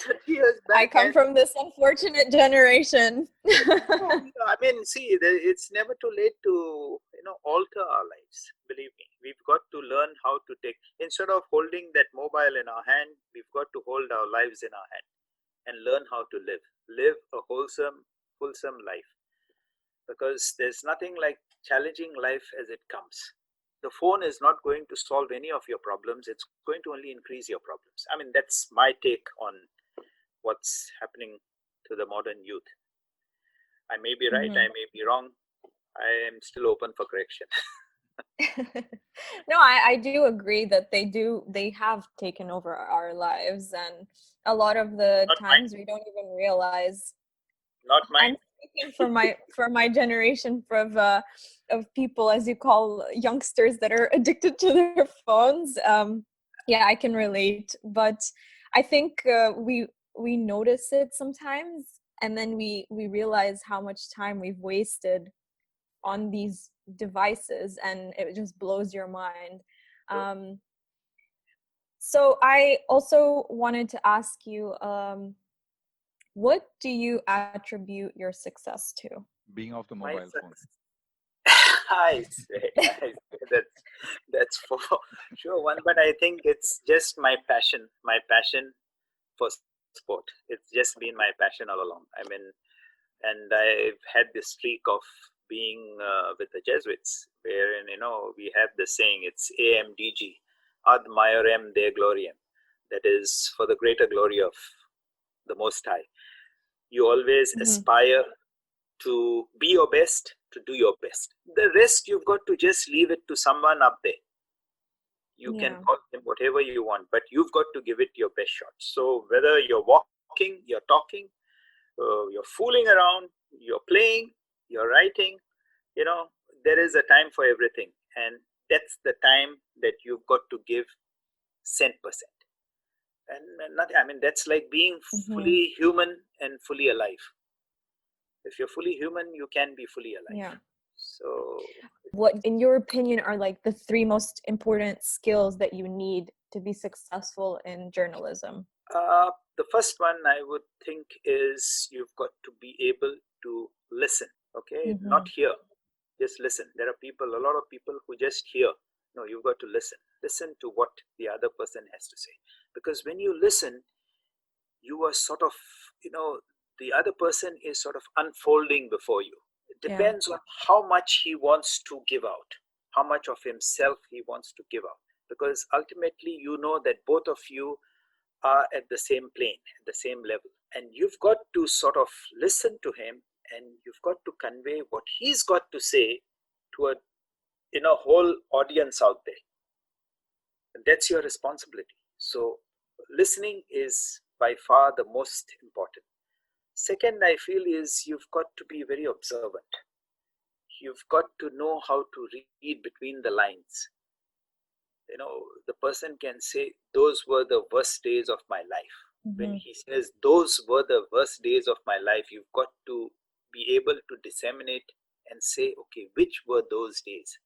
30 years I back. come from this unfortunate generation. I mean, see, it's never too late to, alter our lives. Believe me, we've got to learn how to take, instead of holding that mobile in our hand, we've got to hold our lives in our hand and learn how to live a wholesome, fulsome life. Because there's nothing like challenging life as it comes. The phone is not going to solve any of your problems. It's going to only increase your problems. I mean, that's my take on what's happening to the modern youth. I may be right, I may be wrong. I am still open for correction. No, I do agree that they have taken over our lives, and a lot of the Not times mine. we don't even realize. Not mine. I'm speaking for my generation of people, as you call youngsters, that are addicted to their phones. Yeah, I can relate, but I think we notice it sometimes, and then we realize how much time we've wasted on these devices, and it just blows your mind. So I also wanted to ask you, what do you attribute your success to? Being off the My mobile phone. I say, that's for sure one, but I think it's just my passion for sport. It's just been my passion all along. I mean, and I've had this streak of being with the Jesuits, wherein, we have the saying, it's AMDG, ad maiorem Dei gloriam, that is for the greater glory of the Most High. You always aspire to be your best, to do your best. The rest, you've got to just leave it to someone up there. You can call him whatever you want, but you've got to give it your best shot. So whether you're walking, you're talking, you're fooling around, you're playing, you're writing, there is a time for everything. And that's the time that you've got to give 100%. And nothing, I mean, that's like being fully human and fully alive. If you're fully human, you can be fully alive. Yeah. So what, in your opinion, are like the 3 most important skills that you need to be successful in journalism? The first one I would think is you've got to be able to listen. Okay, not hear, just listen. There are a lot of people who just hear. No, you've got to listen to what the other person has to say, because when you listen, you are sort of, the other person is sort of unfolding before you. It depends on how much he wants to give out, how much of himself he wants to give out, because ultimately that both of you are at the same plane, at the same level, and you've got to sort of listen to him, and you've got to convey what he's got to say to a whole audience out there. And that's your responsibility. So listening is by far the most important. Second, I feel, is you've got to be very observant. You've got to know how to read between the lines. The person can say, those were the worst days of my life. When he says, those were the worst days of my life, you've got to be able to disseminate and say, okay, which were those days?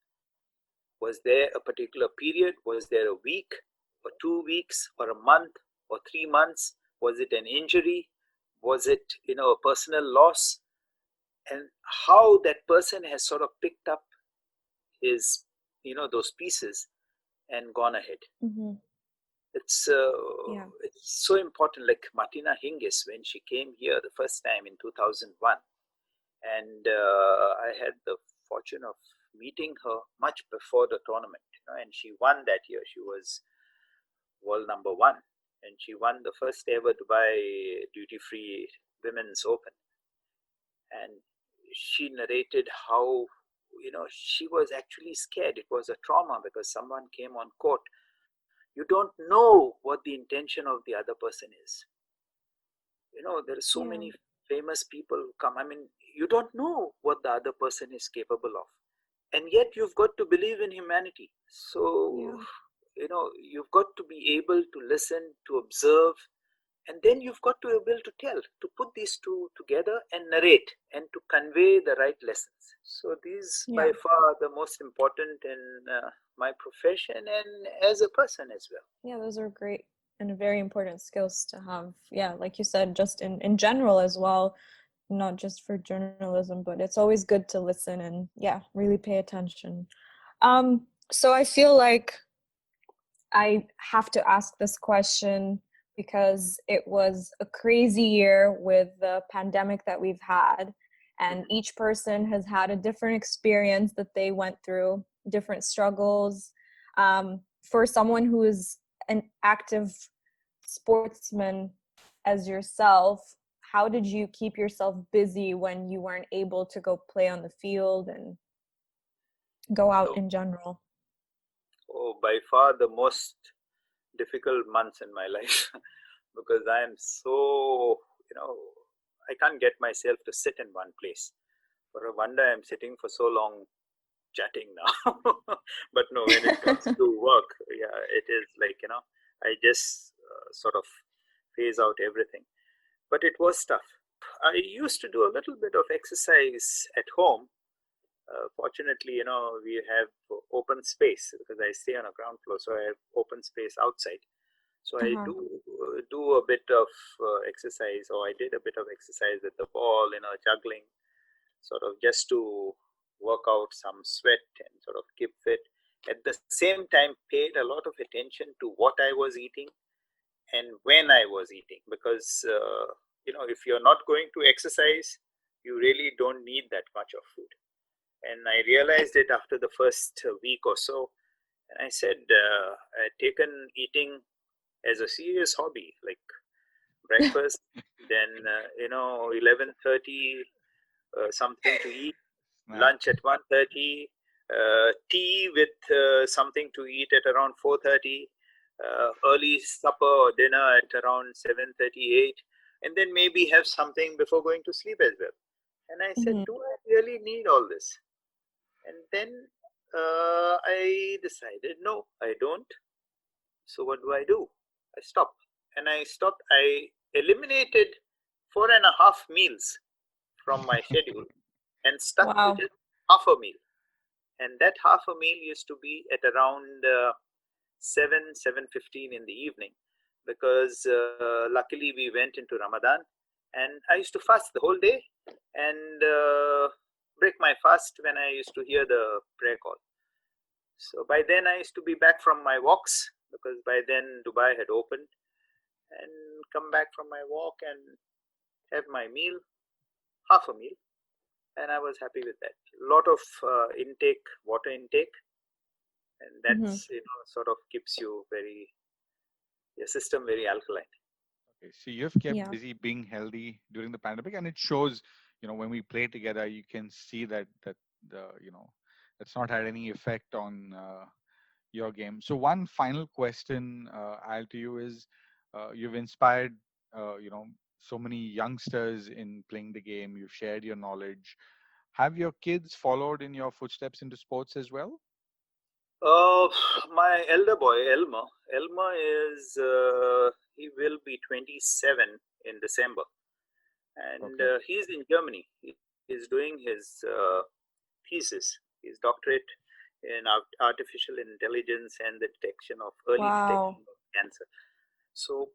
Was there a particular period? Was there a week or 2 weeks or a month or 3 months? Was it an injury? Was it, a personal loss? And how that person has sort of picked up his, those pieces and gone ahead. It's so important. Like Martina Hingis, when she came here the first time in 2001, and I had the fortune of meeting her much before the tournament, and she won that year. She was world number 1, and she won the first ever Dubai duty-free women's open. And she narrated how, she was actually scared. It was a trauma because someone came on court. You don't know what the intention of the other person is. There are so many famous people who come. I mean, you don't know what the other person is capable of. and yet you've got to believe in humanity. So, you've got to be able to listen, to observe, and then you've got to be able to tell, to put these two together and narrate and to convey the right lessons. So these by far are the most important in my profession and as a person as well. Yeah, those are great and very important skills to have. Yeah, like you said, just in general as well, not just for journalism, but it's always good to listen and really pay attention. So I feel like I have to ask this question because it was a crazy year with the pandemic that we've had, and each person has had a different experience that they went through, different struggles. For someone who is an active sportsman as yourself, how did you keep yourself busy when you weren't able to go play on the field and go out in general? By far the most difficult months in my life because I am so, I can't get myself to sit in one place. For a wonder, I'm sitting for so long chatting now. But no, when it comes to work, it is like, I just sort of phase out everything. But it was tough. I used to do a little bit of exercise at home. Fortunately, we have open space because I stay on a ground floor, so I have open space outside. So I do a bit of exercise, or I did a bit of exercise with the ball, juggling, sort of just to work out some sweat and sort of keep fit. At the same time, paid a lot of attention to what I was eating and when I was eating, because if you're not going to exercise, you really don't need that much of food. And I realized it after the first week or so. And I said, I had taken eating as a serious hobby, like breakfast, then 11:30, something to eat, lunch at 1:30, tea with something to eat at around 4:30, early supper or dinner at around 7:38, and then maybe have something before going to sleep as well. And I said, do I really need all this? And then I decided, no, I don't. So what do? I stopped. And I eliminated 4.5 meals from my schedule and stuck to just half a meal. And that half a meal used to be at around 7:15 in the evening, because luckily we went into Ramadan, and I used to fast the whole day and break my fast when I used to hear the prayer call. So by then I used to be back from my walks, because by then Dubai had opened, and come back from my walk and have my meal, half a meal, and I was happy with that. A lot of water intake, and that's sort of keeps your system very alkaline. Okay, so you've kept busy being healthy during the pandemic, and it shows. When we play together, you can see that that's not had any effect on your game. So one final question, Al, to you is, you've inspired so many youngsters in playing the game. You've shared your knowledge. Have your kids followed in your footsteps into sports as well? My elder boy, Elmer is he will be 27 in December, and he's in Germany. He's doing his thesis, his doctorate in artificial intelligence and the detection of early detection of cancer. So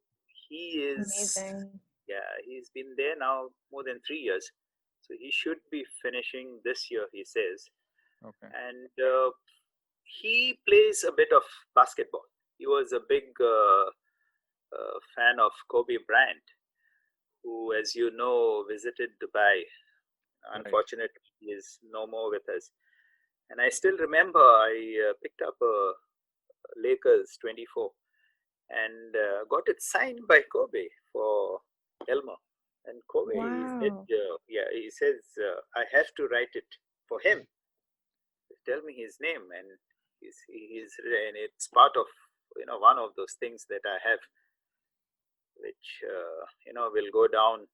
he is amazing. He's been there now more than 3 years. So he should be finishing this year, he says. And he plays a bit of basketball. He was a big fan of Kobe Bryant, who, as you know, visited Dubai. Unfortunately, he is no more with us. And I still remember I picked up a Lakers 24 and got it signed by Kobe for Elmer. And Kobe said, he says, I have to write it for him. Tell me his name, and and it's part of one of those things that I have, which will go down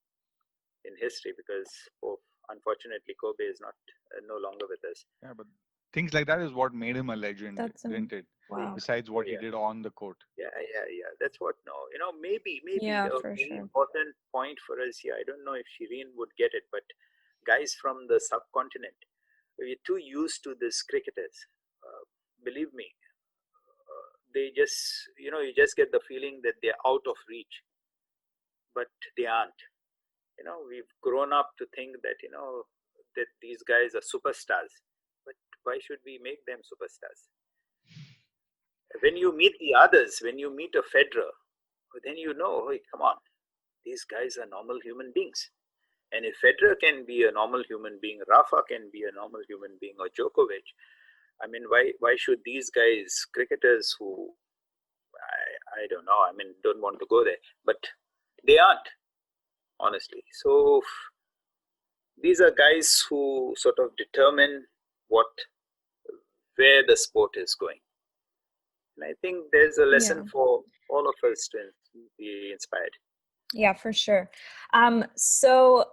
in history, because unfortunately Kobe is no longer with us. Yeah, but things like that is what made him a legend, That's didn't it? wow. Besides what he Yeah. did on the court. Yeah. That's what. No, maybe Yeah, a for very sure. important point for us here. I don't know if Shireen would get it, but guys from the subcontinent, we're too used to this cricketers. Believe me, they just, you just get the feeling that they're out of reach, but they aren't. We've grown up to think that, that these guys are superstars, but why should we make them superstars? When you meet the others, when you meet a Federer, then hey, come on, these guys are normal human beings. And if Federer can be a normal human being, Rafa can be a normal human being, or Djokovic, I mean, why should these guys, cricketers who, I don't know, I mean, don't want to go there, but they aren't, honestly. So these are guys who sort of determine where the sport is going. And I think there's a lesson for all of us to be inspired. Yeah, for sure. So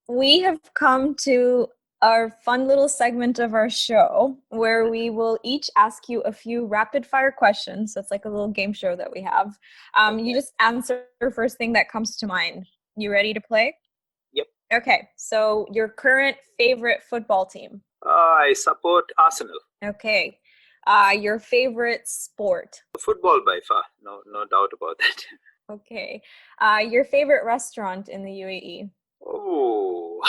we have come to our fun little segment of our show where we will each ask you a few rapid fire questions. So it's like a little game show that we have. You just answer the first thing that comes to mind. You ready to play? Yep. Okay. So your current favorite football team? I support Arsenal. Okay. Your favorite sport? Football by far. No doubt about that. Okay. Your favorite restaurant in the UAE? Oh,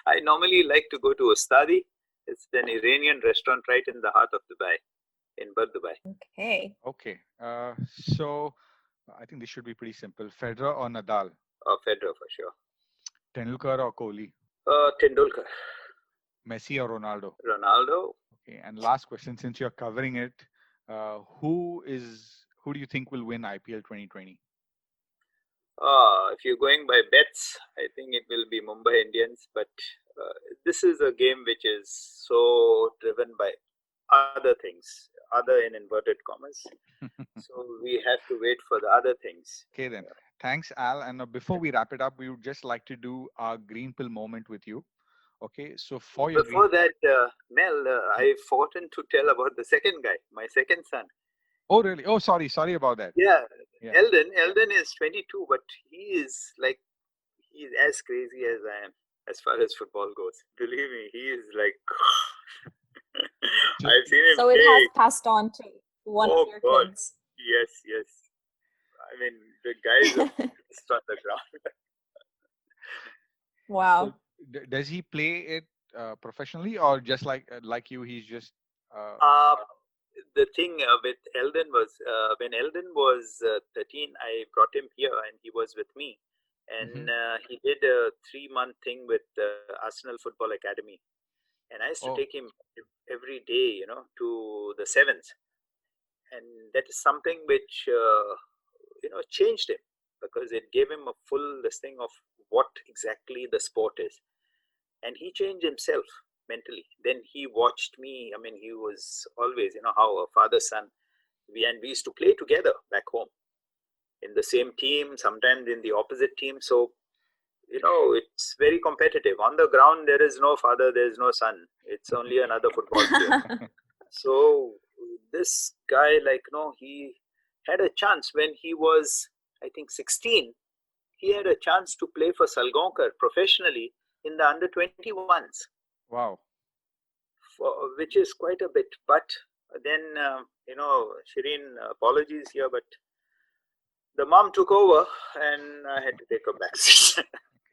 I normally like to go to Ustadi. It's an Iranian restaurant right in the heart of Dubai, in Bur Dubai. Okay. Okay. So I think this should be pretty simple. Federer or Nadal? Federer for sure. Tendulkar or Kohli? Tendulkar. Messi or Ronaldo? Ronaldo. Okay. And last question, since you're covering it, who do you think will win IPL 2020? If you're going by bets, I think it will be Mumbai Indians. But this is a game which is so driven by other things, other in inverted commas. So we have to wait for the other things. Okay then. Thanks, Al. And before we wrap it up, we would just like to do our green pill moment with you. Okay. So for your before that, Mel, I've forgotten to tell about the second guy, my second son. Oh really? Oh, sorry about that. Yeah. Eldon is 22, but he's as crazy as I am as far as football goes. Believe me, he is like I've seen him. So it has passed on to one of your kids. Yes. I mean, the guys are just on the ground. Wow. So, does he play it professionally, or just like you? He's just. The thing with Eldon was when Eldon was 13, I brought him here and he was with me. And he did a 3-month thing with Arsenal Football Academy. And I used to take him every day, to the sevens. And that is something which, changed him, because it gave him a full listing of what exactly the sport is. And he changed himself mentally. Then he watched me. I mean, he was always, how a father-son, we used to play together back home in the same team, sometimes in the opposite team. So, it's very competitive. On the ground, there is no father, there is no son. It's only another football player. So this guy, he had a chance when he was, I think, 16. He had a chance to play for Salgaonkar professionally in the under 21s. Wow. Which is quite a bit. But then, Shireen, apologies here, but the mom took over and I had to take her back.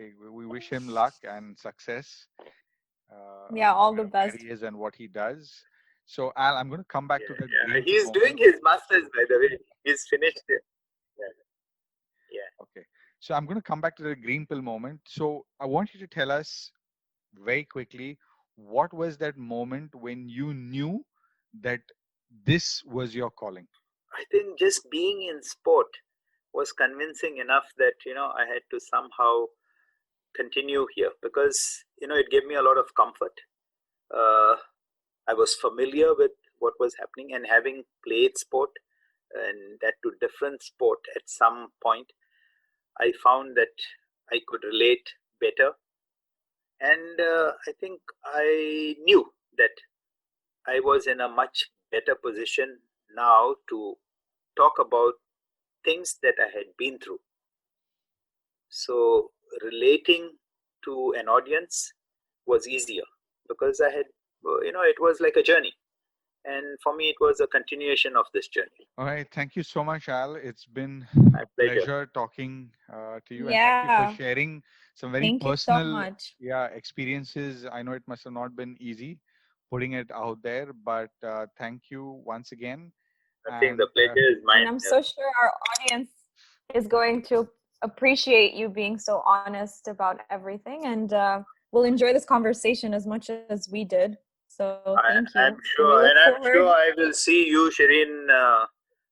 Okay, we wish him luck and success. All the best. Where he is and what he does. So, Al, I'm going to come back to the. He's doing his masters, by the way. He's finished it. Yeah. Okay. So I'm going to come back to the green pill moment. So I want you to tell us very quickly, what was that moment when you knew that this was your calling? I think just being in sport was convincing enough that, I had to somehow continue here, because, it gave me a lot of comfort. I was familiar with what was happening, and having played sport, and that to different sport at some point, I found that I could relate better. And I think I knew that I was in a much better position now to talk about things that I had been through. So relating to an audience was easier because I had, it was like a journey. And for me, it was a continuation of this journey. All right. Thank you so much, Al. It's been My a pleasure. pleasure talking to you. And thank you for sharing some very Thank you so personal much. experiences. I know it must have not been easy putting it out there, but thank you once again. I think the pleasure is mine. And I'm so sure our audience is going to appreciate you being so honest about everything, and we'll enjoy this conversation as much as we did. So thank you. I'm sure, and I'm sure I will see you, Shireen,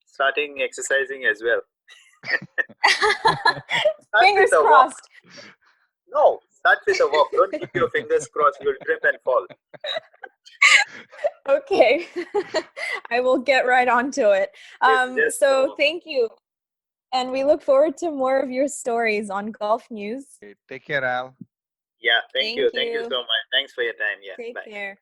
starting exercising as well. Fingers crossed. No, start with a walk. Don't keep your fingers crossed. You'll trip and fall. Okay. I will get right onto it. So thank you. And we look forward to more of your stories on Golf News. Okay, take care, Al. Yeah, thank you. Thank you so much. Thanks for your time. Yeah, Take care.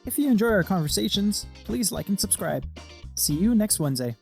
If you enjoy our conversations, please like and subscribe. See you next Wednesday.